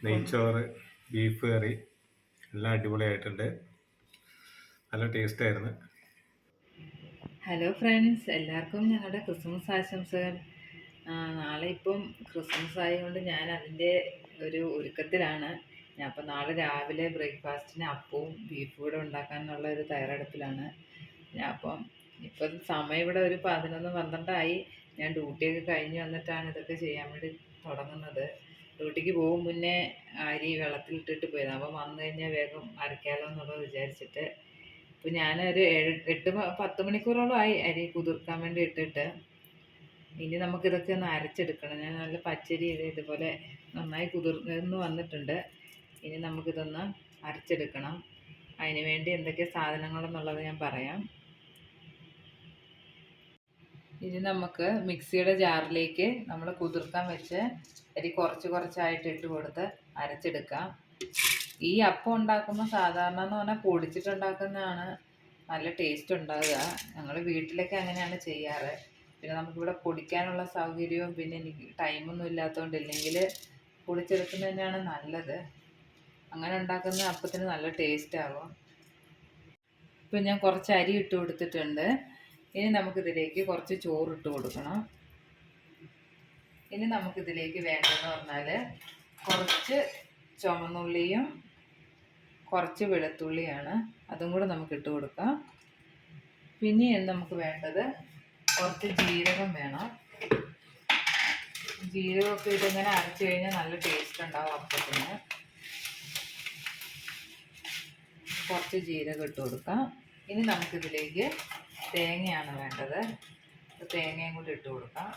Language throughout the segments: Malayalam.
നെയ്ച്ചോറ്, ബീഫ് കറി എല്ലാം അടിപൊളിയായിട്ടുണ്ട്. നല്ല ടേസ്റ്റായിരുന്നു. ഹലോ ഫ്രണ്ട്സ്, എല്ലാവർക്കും ഞങ്ങളുടെ ക്രിസ്മസ് ആശംസകൾ. നാളെ ഇപ്പം ക്രിസ്മസ് ആയതുകൊണ്ട് ഞാൻ അതിൻ്റെ ഒരു ഒരുക്കത്തിലാണ്. ഞാൻ അപ്പം നാളെ രാവിലെ ബ്രേക്ക്ഫാസ്റ്റിന് അപ്പവും ബീഫ് കൂടെ ഉണ്ടാക്കാനുള്ള ഒരു തയ്യാറെടുപ്പിലാണ്. ഞാൻ ഇപ്പം സമയം ഇവിടെ ഒരു 11-12 ആയി. ഞാൻ ഡ്യൂട്ടിയൊക്കെ കഴിഞ്ഞ് വന്നിട്ടാണ് ഇതൊക്കെ ചെയ്യാൻ വേണ്ടി തുടങ്ങുന്നത്. ഡ്യൂട്ടിക്ക് പോകും മുന്നേ അരി വെള്ളത്തിലിട്ടിട്ട് പോയതാണ്. അപ്പം വന്നു കഴിഞ്ഞാൽ വേഗം അരയ്ക്കാമല്ലോ എന്നുള്ളത് വിചാരിച്ചിട്ട് ഇപ്പം ഞാനൊരു 8-10 മണിക്കൂറോളമായി അരി കുതിർക്കാൻ വേണ്ടി ഇട്ടിട്ട്. ഇനി നമുക്കിതൊക്കെ ഒന്ന് അരച്ചെടുക്കണം. ഞാൻ നല്ല പച്ചരി ഇതുപോലെ നന്നായി കുതിർന്ന് വന്നിട്ടുണ്ട്. ഇനി നമുക്കിതൊന്ന് അരച്ചെടുക്കണം. അതിന് വേണ്ടി എന്തൊക്കെ സാധനങ്ങളെന്നുള്ളത് ഞാൻ പറയാം. ഇനി നമുക്ക് മിക്സിയുടെ ജാറിലേക്ക് നമ്മൾ കുതിർക്കാൻ വെച്ച് അരി കുറച്ചായിട്ട് ഇട്ട് കൊടുത്ത് അരച്ചെടുക്കാം. ഈ അപ്പം ഉണ്ടാക്കുമ്പോൾ സാധാരണ എന്ന് പറഞ്ഞാൽ പൊടിച്ചിട്ടുണ്ടാക്കുന്നതാണ് നല്ല ടേസ്റ്റ് ഉണ്ടാകുക. ഞങ്ങൾ വീട്ടിലൊക്കെ അങ്ങനെയാണ് ചെയ്യാറ്. പിന്നെ നമുക്കിവിടെ പൊടിക്കാനുള്ള സൗകര്യവും പിന്നെ എനിക്ക് ടൈമൊന്നും ഇല്ലാത്തതുകൊണ്ട് ഇല്ലെങ്കിൽ പൊടിച്ചെടുക്കുന്നത് തന്നെയാണ് നല്ലത്. അങ്ങനെ ഉണ്ടാക്കുന്ന അപ്പത്തിന് നല്ല ടേസ്റ്റ് ആകും. ഇപ്പം ഞാൻ കുറച്ച് അരി ഇട്ട് കൊടുത്തിട്ടുണ്ട്. ഇനി നമുക്കിതിലേക്ക് കുറച്ച് ചോറിട്ട് കൊടുക്കണം. ഇനി നമുക്കിതിലേക്ക് വേണ്ടതെന്ന് പറഞ്ഞാൽ കുറച്ച് ചുവന്നുള്ളിയും കുറച്ച് വെളുത്തുള്ളിയാണ്. അതും കൂടെ നമുക്ക് ഇട്ട് കൊടുക്കാം. പിന്നെ നമുക്ക് വേണ്ടത് കുറച്ച് ജീരകം വേണം. ജീരകമൊക്കെ ഇതിങ്ങനെ അരച്ച് കഴിഞ്ഞാൽ നല്ല ടേസ്റ്റ് ഉണ്ടാവും അപ്പത്തിന്. കുറച്ച് ജീരകം ഇട്ട് കൊടുക്കാം. ഇനി നമുക്കിതിലേക്ക് തേങ്ങയാണ് വേണ്ടത്. തേങ്ങയും കൂടി ഇട്ട് കൊടുക്കാം.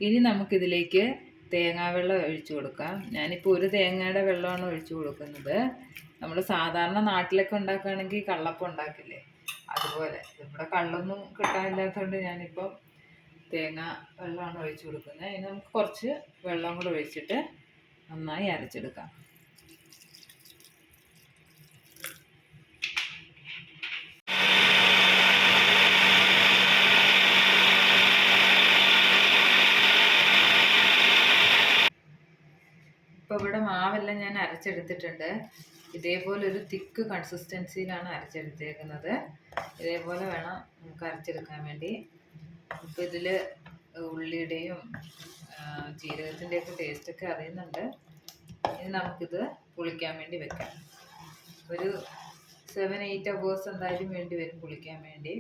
ഇനി നമുക്കിതിലേക്ക് തേങ്ങാവെള്ളം ഒഴിച്ചു കൊടുക്കാം. ഞാനിപ്പോൾ ഒരു തേങ്ങയുടെ വെള്ളമാണ് ഒഴിച്ചു കൊടുക്കുന്നത്. നമ്മൾ സാധാരണ നാട്ടിലൊക്കെ ഉണ്ടാക്കുകയാണെങ്കിൽ കള്ളപ്പം ഉണ്ടാക്കില്ലേ, അതുപോലെ. ഇവിടെ കള്ളൊന്നും കിട്ടാനില്ലാത്തതുകൊണ്ട് ഞാനിപ്പം തേങ്ങ വെള്ളമാണ് ഒഴിച്ചു കൊടുക്കുന്നത്. ഇനി നമുക്ക് കുറച്ച് വെള്ളം കൂടെ ഒഴിച്ചിട്ട് നന്നായി അരച്ചെടുക്കാം. ഇപ്പോൾ ഇവിടെ മാവെല്ലാം ഞാൻ അരച്ചെടുത്തിട്ടുണ്ട്. ഇതേപോലെ ഒരു തിക്ക് കൺസിസ്റ്റൻസിയിലാണ് അരച്ചെടുത്തേക്കുന്നത്. ഇതേപോലെ വേണം നമുക്ക് അരച്ചെടുക്കാൻ വേണ്ടി. ഇപ്പോൾ ഇതിൽ ഉള്ളിയുടെയും ജീരകത്തിൻ്റെയൊക്കെ ടേസ്റ്റൊക്കെ അറിയുന്നുണ്ട്. ഇനി നമുക്കിത് പുളിക്കാൻ വേണ്ടി വെക്കാം. ഒരു 7-8 hours എന്തായാലും വേണ്ടി വരും പുളിക്കാൻ വേണ്ടി.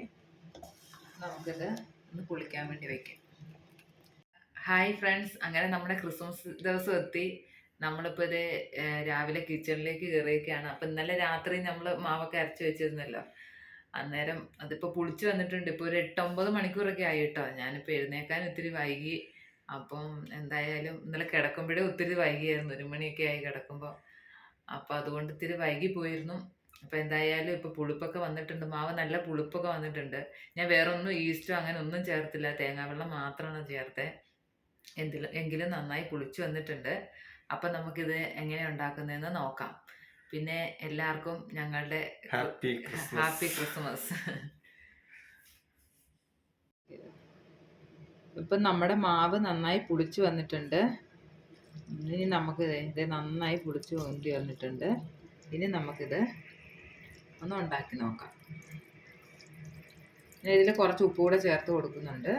നമുക്കിത് ഒന്ന് പുളിക്കാൻ വേണ്ടി വെക്കാം. ഹായ് ഫ്രണ്ട്സ്, അങ്ങനെ നമ്മുടെ ക്രിസ്മസ് ദിവസം എത്തി. നമ്മളിപ്പോൾ ഇത് രാവിലെ കിച്ചണിലേക്ക് കയറിയൊക്കെയാണ്. അപ്പം ഇന്നലെ രാത്രി നമ്മൾ മാവൊക്കെ അരച്ച് വെച്ചിരുന്നല്ലോ. അന്നേരം അതിപ്പോൾ പുളിച്ച് വന്നിട്ടുണ്ട്. ഇപ്പോൾ ഒരു 8-9 മണിക്കൂറൊക്കെ ആയി കേട്ടോ. ഞാനിപ്പോൾ എഴുന്നേക്കാൻ ഒത്തിരി വൈകി. അപ്പം എന്തായാലും ഇന്നലെ കിടക്കുമ്പോഴേ ഒത്തിരി വൈകിയായിരുന്നു. 1 മണിയൊക്കെ ആയി കിടക്കുമ്പോൾ. അപ്പോൾ അതുകൊണ്ട് ഇത്തിരി വൈകി പോയിരുന്നു. അപ്പോൾ എന്തായാലും ഇപ്പോൾ പുളിപ്പൊക്കെ വന്നിട്ടുണ്ട്. മാവ് നല്ല പുളിപ്പൊക്കെ വന്നിട്ടുണ്ട്. ഞാൻ വേറെ ഒന്നും ഈസ്റ്റോ അങ്ങനെ ഒന്നും ചേർത്തില്ല. തേങ്ങാവെള്ളം മാത്രമാണ് ചേർത്തത്. എങ്കിലും നന്നായി പുളിച്ച് വന്നിട്ടുണ്ട്. അപ്പം നമുക്കിത് എങ്ങനെ ഉണ്ടാക്കുന്നതെന്ന് നോക്കാം. പിന്നെ എല്ലാവർക്കും ഞങ്ങളുടെ ഹാപ്പി ക്രിസ്മസ്. ഇപ്പം നമ്മുടെ മാവ് നന്നായി പുളിച്ച് വന്നിട്ടുണ്ട്. ഇനി നമുക്ക് ഇത് നന്നായി പുളിച്ച് പൊന്തി വന്നിട്ടുണ്ട്. ഇനി നമുക്കിത് ഒന്ന് ഉണ്ടാക്കി നോക്കാം. ഇതിൽ കുറച്ച് ഉപ്പ് കൂടെ ചേർത്ത് കൊടുക്കുന്നുണ്ട്.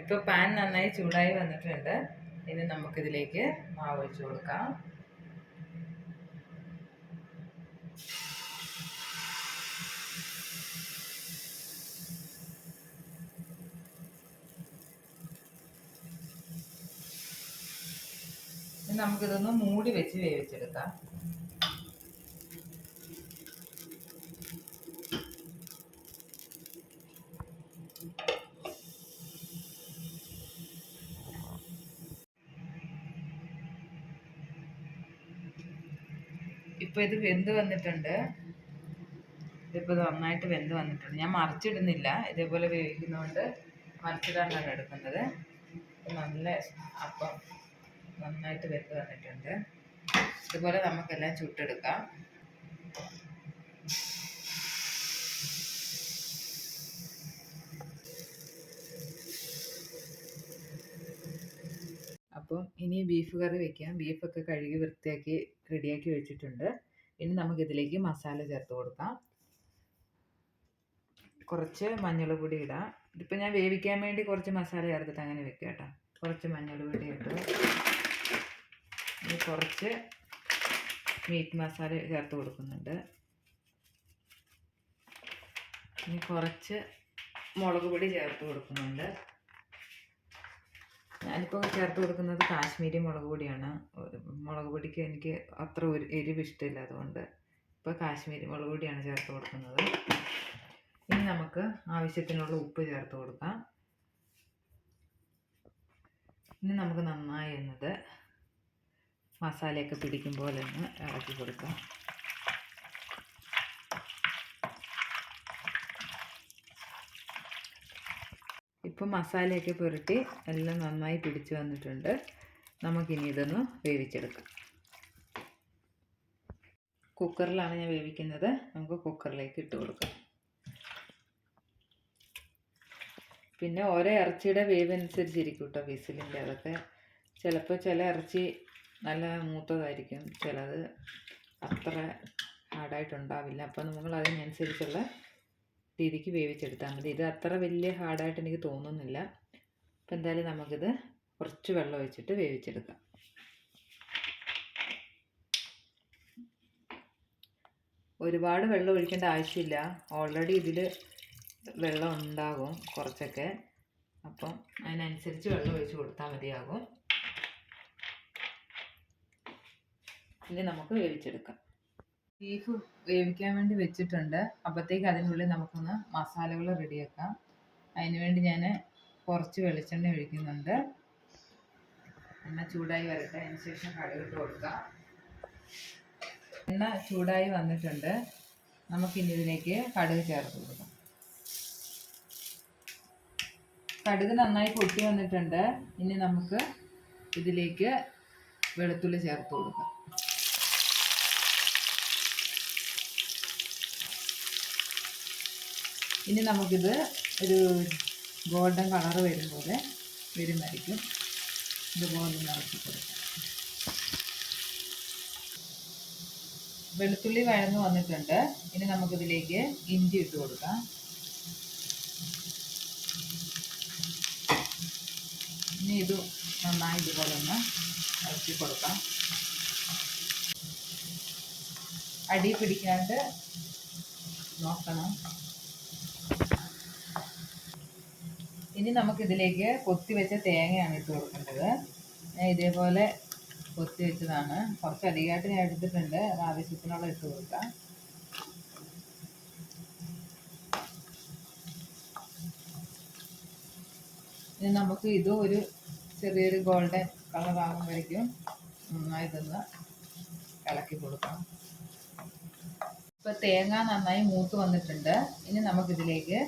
ഇപ്പോൾ പാൻ നന്നായി ചൂടായി വന്നിട്ടുണ്ട്. ഇനി നമുക്കിതിലേക്ക് മാവ് ഒഴിച്ച് കൊടുക്കാം. നമുക്കിതൊന്ന് മൂടി വെച്ച് വേവിച്ചെടുക്കാം. ഇപ്പോൾ ഇത് വെന്ത് വന്നിട്ടുണ്ട്. ഇതിപ്പോൾ നന്നായിട്ട് വെന്ത് വന്നിട്ടുണ്ട്. ഞാൻ മറിച്ചിടുന്നില്ല. ഇതേപോലെ വേവിക്കുന്നതുകൊണ്ട് മറിച്ചിടാനാണ് എടുക്കുന്നത്. നല്ല അപ്പം നന്നായിട്ട് വെന്ത് വന്നിട്ടുണ്ട്. ഇതുപോലെ നമുക്കെല്ലാം ചുട്ടെടുക്കാം. അപ്പം ഇനി ബീഫ് കറി വെക്കാം. ബീഫൊക്കെ കഴുകി വൃത്തിയാക്കി റെഡിയാക്കി വെച്ചിട്ടുണ്ട്. ഇനി നമുക്കിതിലേക്ക് മസാല ചേർത്ത് കൊടുക്കാം. കുറച്ച് മഞ്ഞൾപ്പൊടി ഇടാം. ഇതിപ്പോൾ ഞാൻ വേവിക്കാൻ വേണ്ടി കുറച്ച് മസാല ചേർത്തിട്ട് അങ്ങനെ വെക്കാം കേട്ടോ. കുറച്ച് മഞ്ഞൾപ്പൊടി ഇട്ടു. ഇനി കുറച്ച് മീറ്റ് മസാല ചേർത്ത് കൊടുക്കുന്നുണ്ട്. ഇനി കുറച്ച് മുളക് പൊടി ചേർത്ത് കൊടുക്കുന്നുണ്ട്. ഞാനിപ്പോൾ ചേർത്ത് കൊടുക്കുന്നത് കാശ്മീരി മുളക് പൊടിയാണ്. മുളക് പൊടിക്ക് എനിക്ക് അത്ര ഒരു എരിവ് ഇഷ്ടമില്ല, അതുകൊണ്ട് ഇപ്പോൾ കാശ്മീരി മുളക് പൊടിയാണ് ചേർത്ത് കൊടുക്കുന്നത്. ഇനി നമുക്ക് ആവശ്യത്തിനുള്ള ഉപ്പ് ചേർത്ത് കൊടുക്കാം. ഇനി നമുക്ക് നന്നായി എന്നത് മസാലയൊക്കെ പിടിക്കും പോലെ ഒന്ന് ഇളക്കി കൊടുക്കാം. ഇപ്പം മസാലയൊക്കെ പുരട്ടി എല്ലാം നന്നായി പിടിച്ച് വന്നിട്ടുണ്ട്. നമുക്കിനി ഇതൊന്ന് വേവിച്ചെടുക്കാം. കുക്കറിലാണ് ഞാൻ വേവിക്കുന്നത്. നമുക്ക് കുക്കറിലേക്ക് ഇട്ട് കൊടുക്കാം. പിന്നെ ഓരോ ഇറച്ചിയുടെ വേവ് അനുസരിച്ചിരിക്കും കേട്ടോ വിസിലിൻ്റെ. അതൊക്കെ ചിലപ്പോൾ ചില ഇറച്ചി നല്ല മൂത്തതായിരിക്കും, ചിലത് അത്ര ഹാർഡായിട്ടുണ്ടാവില്ല. അപ്പോൾ നമ്മൾ അതിനനുസരിച്ചുള്ള രീതിക്ക് വേവിച്ചെടുത്താൽ മതി. ഇത് അത്ര വലിയ ഹാർഡായിട്ട് എനിക്ക് തോന്നുന്നില്ല. അപ്പോൾ എന്തായാലും നമുക്കിത് കുറച്ച് വെള്ളം ഒഴിച്ചിട്ട് വേവിച്ചെടുക്കാം. ഒരുപാട് വെള്ളം ഒഴിക്കേണ്ട ആവശ്യമില്ല. ഓൾറെഡി ഇതിൽ വെള്ളം ഉണ്ടാകും കുറച്ചൊക്കെ. അപ്പം അതിനനുസരിച്ച് വെള്ളം ഒഴിച്ച് കൊടുത്താൽ മതിയാകും. ഇനി നമുക്ക് വേവിച്ചെടുക്കാം. ബീഫ് വേവിക്കാൻ വേണ്ടി വെച്ചിട്ടുണ്ട്. അപ്പോഴത്തേക്ക് അതിനുള്ളിൽ നമുക്കൊന്ന് മസാലകൾ റെഡിയാക്കാം. അതിന് വേണ്ടി ഞാൻ കുറച്ച് വെളിച്ചെണ്ണ ഒഴിക്കുന്നുണ്ട്. എണ്ണ ചൂടായി വരട്ടെ. അതിന് ശേഷം കടുകിട്ട് കൊടുക്കാം. എണ്ണ ചൂടായി വന്നിട്ടുണ്ട്. നമുക്കിനി ഇതിലേക്ക് കടുക് ചേർത്ത് കൊടുക്കാം. കടുക് നന്നായി പൊട്ടി വന്നിട്ടുണ്ട്. ഇനി നമുക്ക് ഇതിലേക്ക് വെളുത്തുള്ളി ചേർത്ത് കൊടുക്കാം. ഇനി നമുക്കിത് ഒരു ഗോൾഡൻ കളർ വരുമായിരിക്കും. ഇതുപോലെ നിറച്ച് കൊടുക്കാം. വെളുത്തുള്ളി വഴന്ന് വന്നിട്ടുണ്ട്. ഇനി നമുക്കിതിലേക്ക് ഇഞ്ചി ഇട്ട് കൊടുക്കാം. ഇനി ഇത് നന്നായി ഇതുപോലെ ഒന്ന് ഇറക്കി കൊടുക്കാം. അടി പിടിക്കാണ്ട് നോക്കണം. ഇനി നമുക്കിതിലേക്ക് കൊത്തി വെച്ച തേങ്ങയാണ് ഇട്ട് കൊടുക്കേണ്ടത്. ഞാൻ ഇതേപോലെ കൊത്തി വെച്ചതാണ്. കുറച്ച് അധികമായിട്ട് ഞാൻ എടുത്തിട്ടുണ്ട്. അത് ആവശ്യത്തിനുള്ള ഇട്ട് കൊടുക്കാം. ഇനി നമുക്ക് ഇതും ഒരു ചെറിയൊരു ഗോൾഡൻ കളർ ആകുമ്പോഴേക്കും നന്നായി ഇതൊന്ന് ഇളക്കി കൊടുക്കാം. ഇപ്പോൾ തേങ്ങ നന്നായി മൂത്ത് വന്നിട്ടുണ്ട്. ഇനി നമുക്കിതിലേക്ക്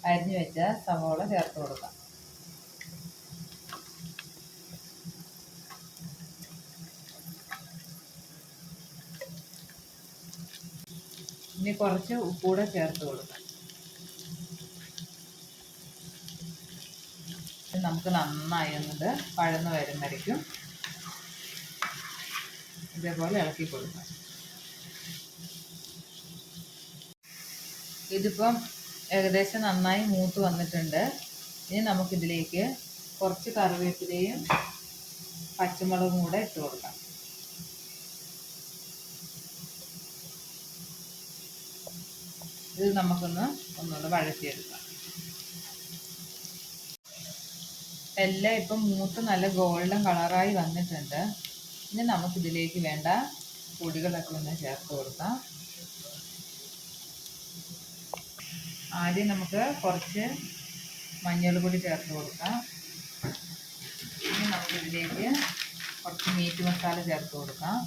അരിഞ്ഞു വെച്ച സവോള ചേർത്ത് കൊടുക്കാം. ഇനി കുറച്ച് ഉപ്പൂടെ ചേർത്ത് കൊടുക്കാം. നമുക്ക് നന്നായി ഒന്നത് വഴന്ന് വരുമ്പോഴേക്കും ഇതേപോലെ ഇളക്കി കൊടുക്കാം. ഇതിപ്പം ഏകദേശം നന്നായി മൂത്ത് വന്നിട്ടുണ്ട്. ഇനി നമുക്കിതിലേക്ക് കുറച്ച് കറിവേപ്പിലയും പച്ചമുളകും കൂടെ ഇട്ട് കൊടുക്കാം. ഇത് നമുക്കൊന്ന് ഒന്നുകൂടെ വഴറ്റിയെടുക്കാം. എല്ലാം ഇപ്പം മൂത്ത് നല്ല ഗോൾഡൻ കളറായി വന്നിട്ടുണ്ട്. ഇനി നമുക്കിതിലേക്ക് വേണ്ട പൊടികളൊക്കെ ഒന്ന് ചേർത്ത് കൊടുക്കാം. ആദ്യം നമുക്ക് കുറച്ച് മഞ്ഞൾപ്പൊടി ചേർത്ത് കൊടുക്കാം. ഇനി നമുക്കിതിലേക്ക് കുറച്ച് മീറ്റ് മസാല ചേർത്ത് കൊടുക്കാം.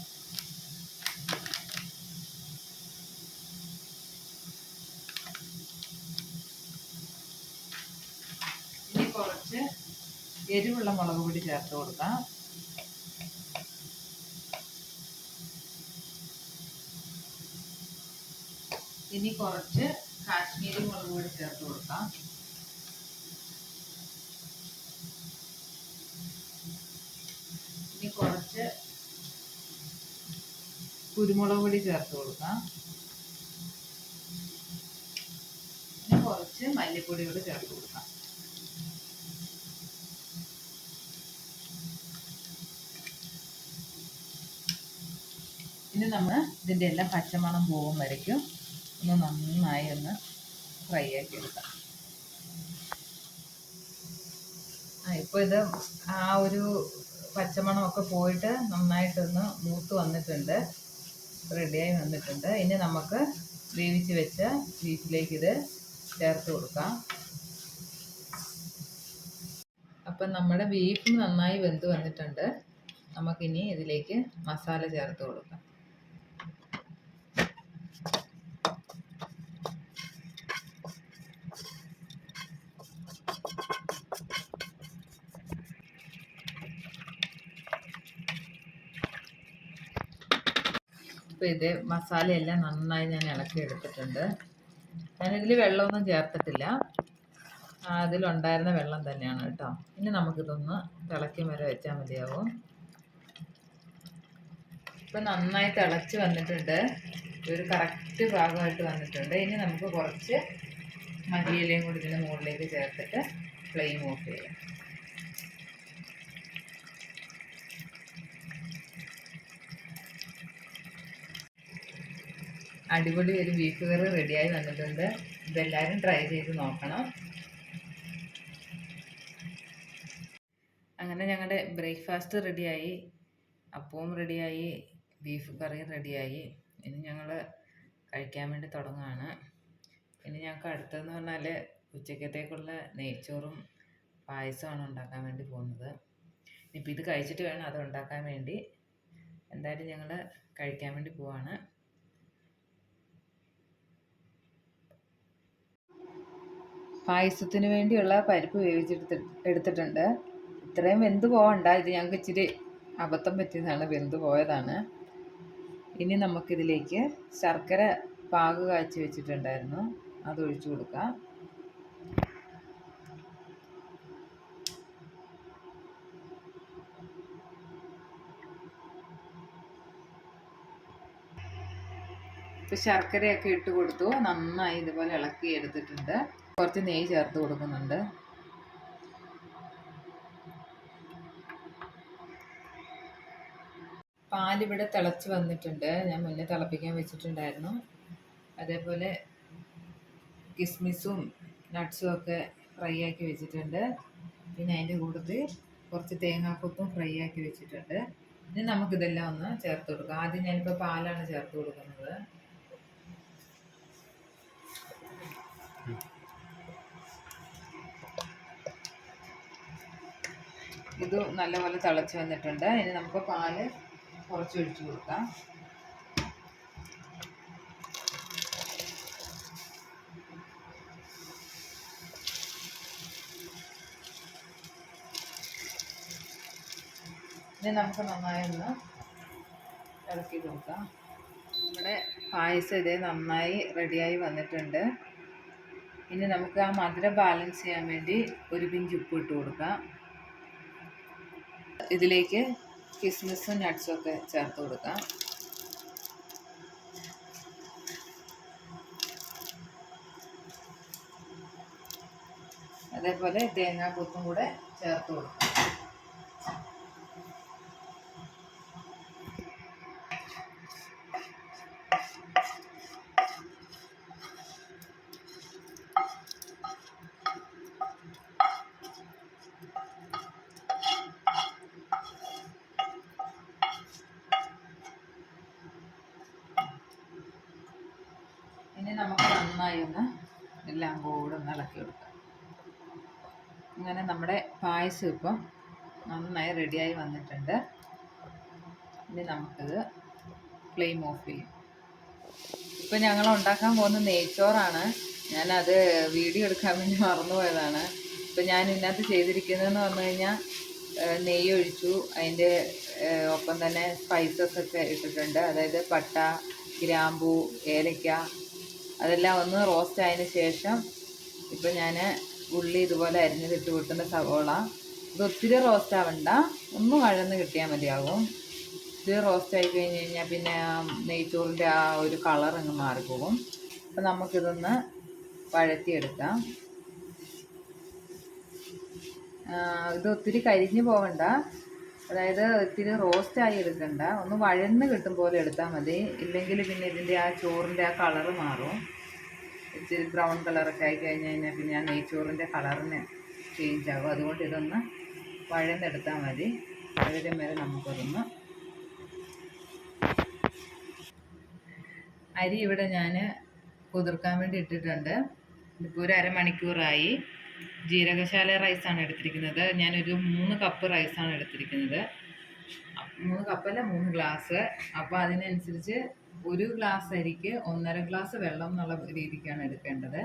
ഇനി കുറച്ച് എരിവുള്ള മുളക് പൊടി ചേർത്ത് കൊടുക്കാം. ഇനി കുറച്ച് കാശ്മീരി മുളക് പൊടി ചേർത്ത് കൊടുക്കാം. ഇനി കുറച്ച് കുരുമുളക് പൊടി ചേർത്ത് കൊടുക്കാം. ഇനി കുറച്ച് മല്ലിപ്പൊടി കൂടി ചേർത്ത് കൊടുക്കാം. ഇനി നമ്മൾ ഇതിൻ്റെ എല്ലാം പച്ചമണം പോകും വരയ്ക്കും ഒന്ന് നന്നായി ഒന്ന് ഫ്രൈ ആക്കി എടുക്കാം. ഇപ്പോൾ ഇത് ആ ഒരു പച്ചമണമൊക്കെ പോയിട്ട് നന്നായിട്ടൊന്ന് മൂത്ത് വന്നിട്ടുണ്ട്, റെഡിയായി വന്നിട്ടുണ്ട്. ഇനി നമുക്ക് വേവിച്ച് വെച്ച ബീഫിലേക്ക് ഇത് ചേർത്ത് കൊടുക്കാം. അപ്പം നമ്മുടെ ബീഫ് നന്നായി വെന്ത് വന്നിട്ടുണ്ട്. നമുക്കിനി ഇതിലേക്ക് മസാല ചേർത്ത് കൊടുക്കാം. അപ്പോൾ ഇത് മസാലയെല്ലാം നന്നായി ഞാൻ ഇളക്കി എടുത്തിട്ടുണ്ട്. ഞാനിതിൽ വെള്ളമൊന്നും ചേർത്തിട്ടില്ല, അതിലുണ്ടായിരുന്ന വെള്ളം തന്നെയാണ് കേട്ടോ. ഇനി നമുക്കിതൊന്ന് തിളക്കി വരെ വെച്ചാൽ മതിയാവും. ഇപ്പം നന്നായി തിളച്ച് വന്നിട്ടുണ്ട്, ഒരു കറക്റ്റ് ഭാഗമായിട്ട് വന്നിട്ടുണ്ട്. ഇനി നമുക്ക് കുറച്ച് മല്ലിയിലയും കൂടി ഇതിന് മുകളിലേക്ക് ചേർത്തിട്ട് ഫ്ലെയിം ഓഫ് ചെയ്യാം. അടിപൊളി ഒരു ബീഫ് കറി റെഡിയായി വന്നിട്ടുണ്ട്. ഇതെല്ലാവരും ട്രൈ ചെയ്ത് നോക്കണം. അങ്ങനെ ഞങ്ങളുടെ ബ്രേക്ക്ഫാസ്റ്റ് റെഡിയായി, അപ്പവും റെഡിയായി, ബീഫ് കറിയും റെഡിയായി. ഇനി ഞങ്ങൾ കഴിക്കാൻ വേണ്ടി തുടങ്ങുകയാണ്. ഇനി ഞങ്ങൾക്ക് അടുത്തതെന്ന് പറഞ്ഞാൽ ഉച്ചക്കത്തേക്കുള്ള നെയ്ച്ചോറും പായസമാണ് ഉണ്ടാക്കാൻ വേണ്ടി പോകുന്നത്. ഇനിയിപ്പോൾ ഇത് കഴിച്ചിട്ട് വേണം അത് ഉണ്ടാക്കാൻ വേണ്ടി. എന്തായാലും ഞങ്ങൾ കഴിക്കാൻ വേണ്ടി പോവാണ്. പായസത്തിന് വേണ്ടിയുള്ള പരിപ്പ് എടുത്തിട്ടുണ്ട്. ഇത്രയും വെന്ത് പോകണ്ട, ഇത് ഞങ്ങൾക്ക് ഇച്ചിരി അബദ്ധം പറ്റിയതാണ്, വെന്ത് പോയതാണ്. ഇനി നമുക്കിതിലേക്ക് ശർക്കര പാക് കാച്ചി വെച്ചിട്ടുണ്ടായിരുന്നു, അതൊഴിച്ചു കൊടുക്കാം. ഇപ്പോൾ ശർക്കരയൊക്കെ ഇട്ട് കൊടുത്തു, നന്നായി ഇതുപോലെ ഇളക്കി എടുത്തിട്ടുണ്ട്. കുറച്ച് നെയ്യ് ചേർത്ത് കൊടുക്കുന്നുണ്ട്. പാലിവിടെ തിളച്ച് വന്നിട്ടുണ്ട്, ഞാൻ മുന്നേ തിളപ്പിക്കാൻ വെച്ചിട്ടുണ്ടായിരുന്നു. അതേപോലെ കിസ്മിസും നട്ട്സും ഒക്കെ ഫ്രൈ ആക്കി വെച്ചിട്ടുണ്ട്. പിന്നെ അതിൻ്റെ കൂട്ടത്തിൽ കുറച്ച് തേങ്ങാക്കൊത്തും ഫ്രൈ ആക്കി വെച്ചിട്ടുണ്ട്. ഇനി നമുക്കിതെല്ലാം ഒന്ന് ചേർത്ത് കൊടുക്കാം. ആദ്യം ഞാനിപ്പോൾ പാലാണ് ചേർത്ത് കൊടുക്കുന്നത്. ഇത് നല്ലപോലെ തിളച്ച് വന്നിട്ടുണ്ട്. ഇനി നമുക്ക് പാല് കുറച്ച് ഒഴിച്ചു കൊടുക്കാം. ഇനി നമുക്ക് നന്നായി ഒന്ന് ഇളക്കി കൊടുക്കാം. നമ്മുടെ പായസം ഇതേ നന്നായി റെഡിയായി വന്നിട്ടുണ്ട്. ഇനി നമുക്ക് ആ മധുരം ബാലൻസ് ചെയ്യാൻ വേണ്ടി ഒരു പിഞ്ച് ഉപ്പ് ഇട്ട് കൊടുക്കാം. ഇതിലേക്ക് കിസ്മിസും നട്ട്സും ഒക്കെ ചേർത്ത് കൊടുക്കാം. അതേപോലെ തേങ്ങാക്കൊത്തും കൂടെ ചേർത്ത് കൊടുക്കാം. ഇനി നമുക്ക് നന്നായി ഒന്ന് എല്ലാം കൂടെ ഒന്ന് ഇളക്കി കൊടുക്കാം. അങ്ങനെ നമ്മുടെ പായസം ഇപ്പം നന്നായി റെഡിയായി വന്നിട്ടുണ്ട്. ഇനി നമുക്കത് ഫ്ലെയിം ഓഫ് ചെയ്യും. ഇപ്പം ഞങ്ങൾ ഉണ്ടാക്കാൻ പോകുന്ന നെയ്ച്ചോറാണ്. ഞാനത് വീഡിയോ എടുക്കാൻ വേണ്ടി മറന്നുപോയതാണ്. ഇപ്പം ഞാൻ ഇതിനകത്ത് ചെയ്തിരിക്കുന്നതെന്ന് പറഞ്ഞു കഴിഞ്ഞാൽ നെയ്യ് ഒഴിച്ചു, അതിൻ്റെ ഒപ്പം തന്നെ സ്പൈസസ് ഒക്കെ ഇട്ടിട്ടുണ്ട്. അതായത് പട്ട, ഗ്രാമ്പൂ, ഏലക്ക, അതെല്ലാം ഒന്ന് റോസ്റ്റ് ആയതിന് ശേഷം ഇപ്പം ഞാൻ ഉള്ളി ഇതുപോലെ അരിഞ്ഞിട്ട് കൊടുക്കുന്ന സവോള ഇത് ഒത്തിരി റോസ്റ്റ് ആവണ്ട, ഒന്ന് വഴന്ന് കിട്ടിയാൽ മതിയാകും. ഇത് റോസ്റ്റ് ആയി കഴിഞ്ഞ് കഴിഞ്ഞാൽ പിന്നെ നെയ്ച്ചോറിൻ്റെ ആ ഒരു കളർ അങ്ങ് മാറിപ്പോകും. അപ്പം നമുക്കിതൊന്ന് വഴറ്റിയെടുക്കാം. ഇത് ഒത്തിരി കരിഞ്ഞു പോകണ്ട, അതായത് ഇത്തിരി റോസ്റ്റായി എടുക്കണ്ട, ഒന്ന് വഴന്ന് കിട്ടും പോലെ എടുത്താൽ മതി. ഇല്ലെങ്കിൽ പിന്നെ ഇതിൻ്റെ ആ ചോറിൻ്റെ ആ കളറ് മാറും. ഇച്ചിരി ബ്രൗൺ കളറൊക്കെ ആയി കഴിഞ്ഞ് കഴിഞ്ഞാൽ പിന്നെ ആ നെയ്ച്ചോറിൻ്റെ കളറിന് ചേഞ്ച് ആകും. അതുകൊണ്ട് ഇതൊന്ന് വഴന്നെടുത്താൽ മതി. വഴരും വരെ നമുക്കതൊന്ന് അരി ഇവിടെ ഞാൻ കുതിർക്കാൻ വേണ്ടി ഇട്ടിട്ടുണ്ട്. ഇതിപ്പോൾ ഒരു അരമണിക്കൂറായി. ജീരകശാല റൈസാണ് എടുത്തിരിക്കുന്നത്. ഞാനൊരു 3 കപ്പ് റൈസാണ് എടുത്തിരിക്കുന്നത്. 3 കപ്പല്ല 3 ഗ്ലാസ്. അപ്പോൾ അതിനനുസരിച്ച് 1 ഗ്ലാസ് അരിക്ക് 1.5 ഗ്ലാസ് വെള്ളം എന്നുള്ള രീതിക്കാണ് എടുക്കേണ്ടത്.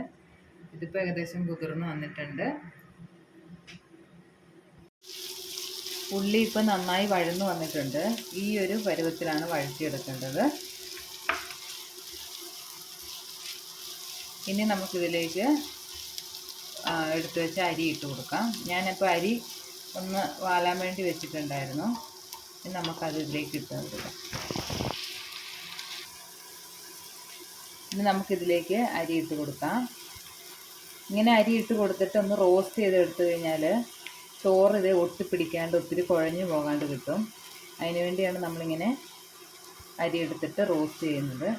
ഇതിപ്പോൾ ഏകദേശം കുതിർന്ന് വന്നിട്ടുണ്ട്. ഉള്ളി ഇപ്പം നന്നായി വഴന്ന് വന്നിട്ടുണ്ട്. ഈ ഒരു പരുവത്തിലാണ് വഴറ്റിയെടുക്കേണ്ടത്. ഇനി നമുക്കിതിലേക്ക് എടുത്തു വെച്ച അരി ഇട്ട് കൊടുക്കാം. ഞാനിപ്പോൾ അരി ഒന്ന് വാലാൻ വേണ്ടി വെച്ചിട്ടുണ്ടായിരുന്നു. ഇനി നമുക്കത് ഇതിലേക്ക് ഇട്ട് കൊടുക്കാം. ഇനി നമുക്കിതിലേക്ക് അരി ഇട്ട് കൊടുക്കാം. ഇങ്ങനെ അരി ഇട്ട് കൊടുത്തിട്ട് ഒന്ന് റോസ്റ്റ് ചെയ്ത് എടുത്തു കഴിഞ്ഞാൽ ചോറ് ഇത് ഒട്ടിപ്പിടിക്കാണ്ട് ഒത്തിരി കുഴഞ്ഞു പോകാണ്ട് കിട്ടും. അതിന് വേണ്ടിയാണ് നമ്മളിങ്ങനെ അരി എടുത്തിട്ട് റോസ്റ്റ് ചെയ്യുന്നത്.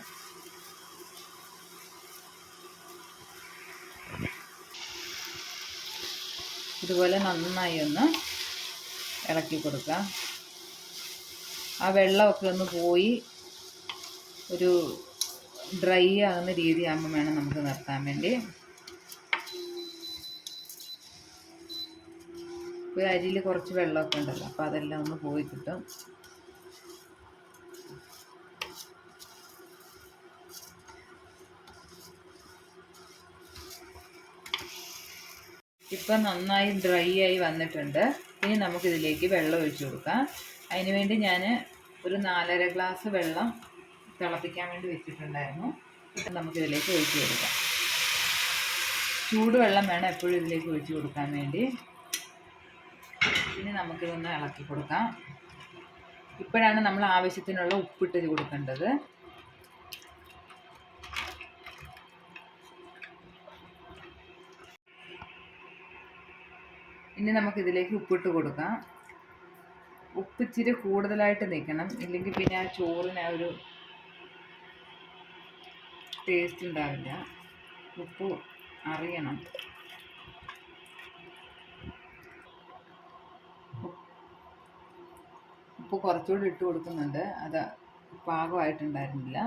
ഇതുപോലെ നന്നായി ഒന്ന് ഇളക്കി കൊടുക്കാം. ആ വെള്ളമൊക്കെ ഒന്ന് പോയി ഒരു ഡ്രൈ ആകുന്ന രീതിയാകുമ്പോൾ വേണം നമുക്ക് നിർത്താൻ വേണ്ടി. ഇപ്പോൾ അരിയിൽ കുറച്ച് വെള്ളമൊക്കെ ഉണ്ടല്ലോ, അപ്പോൾ അതെല്ലാം ഒന്ന് പോയി കിട്ടും. ഇപ്പം നന്നായി ഡ്രൈ ആയി വന്നിട്ടുണ്ട്. ഇനി നമുക്കിതിലേക്ക് വെള്ളം ഒഴിച്ചു കൊടുക്കാം. അതിന് വേണ്ടി ഞാൻ ഒരു 4.5 ഗ്ലാസ് വെള്ളം തിളപ്പിക്കാൻ വേണ്ടി വെച്ചിട്ടുണ്ടായിരുന്നു. ഇപ്പം നമുക്കിതിലേക്ക് ഒഴിച്ചു കൊടുക്കാം. ചൂടുവെള്ളം വേണം എപ്പോഴും ഇതിലേക്ക് ഒഴിച്ചു കൊടുക്കാൻ വേണ്ടി. ഇനി നമുക്കിതൊന്ന് ഇളക്കി കൊടുക്കാം. ഇപ്പോഴാണ് നമ്മൾ ആവശ്യത്തിനുള്ള ഉപ്പിട്ട് കൊടുക്കേണ്ടത്. ഇനി നമുക്കിതിലേക്ക് ഉപ്പിട്ട് കൊടുക്കാം. ഉപ്പ് ഇച്ചിരി കൂടുതലായിട്ട് നിൽക്കണം, ഇല്ലെങ്കിൽ പിന്നെ ആ ചോറിന് ആ ഒരു ടേസ്റ്റ് ഉണ്ടാവില്ല. ഉപ്പ് അറിയണം. ഉപ്പ് കുറച്ചുകൂടി ഇട്ട് കൊടുക്കുന്നുണ്ട്. അത് പാകമായിട്ടുണ്ടായിരുന്നില്ല.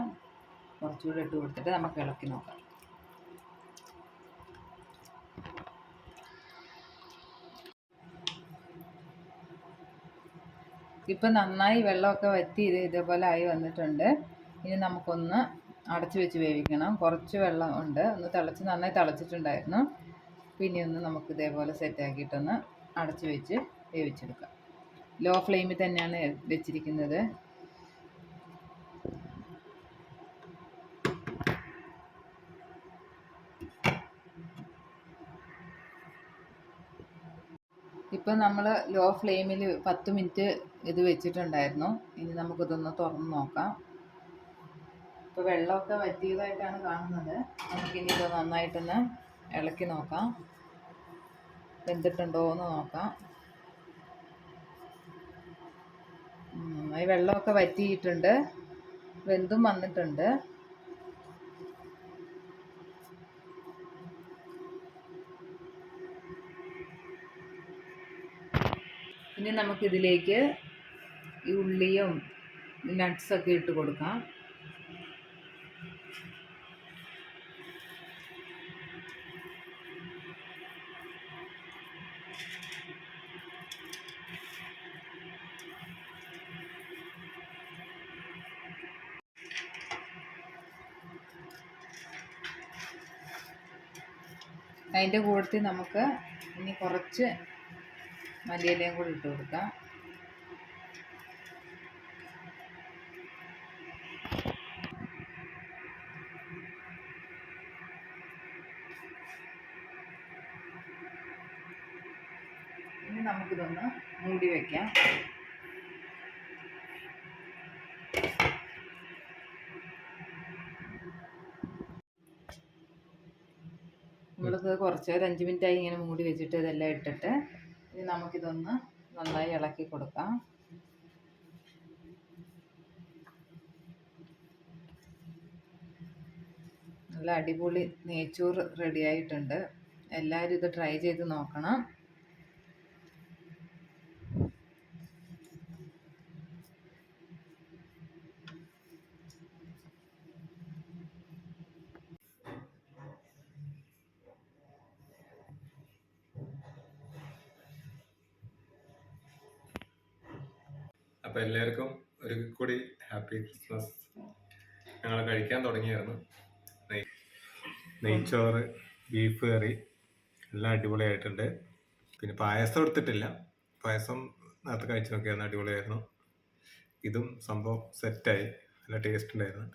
കുറച്ചുകൂടി ഇട്ട് കൊടുത്തിട്ട് നമുക്ക് ഇളക്കി നോക്കാം. ഇപ്പം നന്നായി വെള്ളമൊക്കെ വറ്റി ഇതേപോലെ ആയി വന്നിട്ടുണ്ട്. ഇനി നമുക്കൊന്ന് അടച്ചു വെച്ച് വേവിക്കണം. കുറച്ച് വെള്ളം ഉണ്ട്, ഒന്ന് നന്നായി തിളച്ചിട്ടുണ്ടായിരുന്നു. പിന്നെ ഒന്ന് നമുക്ക് ഇതേപോലെ സെറ്റാക്കിയിട്ടൊന്ന് അടച്ചു വെച്ച് വേവിച്ചെടുക്കാം. ലോ ഫ്ലെയിമിൽ തന്നെയാണ് വെച്ചിരിക്കുന്നത്. ഇപ്പം നമ്മൾ ലോ ഫ്ലെയിമിൽ 10 മിനിറ്റ് ഇത് വെച്ചിട്ടുണ്ടായിരുന്നു. ഇനി നമുക്കിതൊന്ന് തുറന്ന് നോക്കാം. ഇപ്പോൾ വെള്ളമൊക്കെ വറ്റിയതായിട്ടാണ് കാണുന്നത്. നമുക്കിനി ഇത് നന്നായിട്ടൊന്ന് ഇളക്കി നോക്കാം, വെന്തിട്ടുണ്ടോ എന്ന് നോക്കാം. നന്നായി വെള്ളമൊക്കെ വറ്റിയിട്ടുണ്ട്, വെന്തും വന്നിട്ടുണ്ട്. ഇനി നമുക്കിതിലേക്ക് ഈ ഉള്ളിയും നട്ട്സൊക്കെ ഇട്ട് കൊടുക്കാം. അതിൻ്റെ കൂട്ടത്തിൽ നമുക്ക് ഇനി കുറച്ച് മല്ലിയിലയും കൂടി ഇട്ട് കൊടുക്കാം. നമുക്കിതൊന്ന് മൂടി വയ്ക്കാം. നമ്മളിത് കുറച്ച് ഒരു 5 മിനിറ്റായി ഇങ്ങനെ മൂടി വെച്ചിട്ട് ഇതെല്ലാം ഇട്ടിട്ട് ഇനി നമുക്കിതൊന്ന് നന്നായി ഇളക്കി കൊടുക്കാം. നല്ല അടിപൊളി നെയ്ച്ചോറ് റെഡി ആയിട്ടുണ്ട്. എല്ലാവരും ഇത് ട്രൈ ചെയ്ത് നോക്കണം. അപ്പോൾ എല്ലാവർക്കും ഒരു കൂടി ഹാപ്പി ക്രിസ്മസ്. ഞങ്ങൾ കഴിക്കാൻ തുടങ്ങിയായിരുന്നു. നെയ്ച്ചോറ്, ബീഫ് കറി എല്ലാം അടിപൊളിയായിട്ടുണ്ട്. പിന്നെ പായസം എടുത്തിട്ടില്ല. പായസം നേരത്തെ കഴിച്ച് നോക്കിയായിരുന്നു, അടിപൊളിയായിരുന്നു. ഇതും സംഭവം സെറ്റായി, നല്ല ടേസ്റ്റ് ഉണ്ടായിരുന്നു.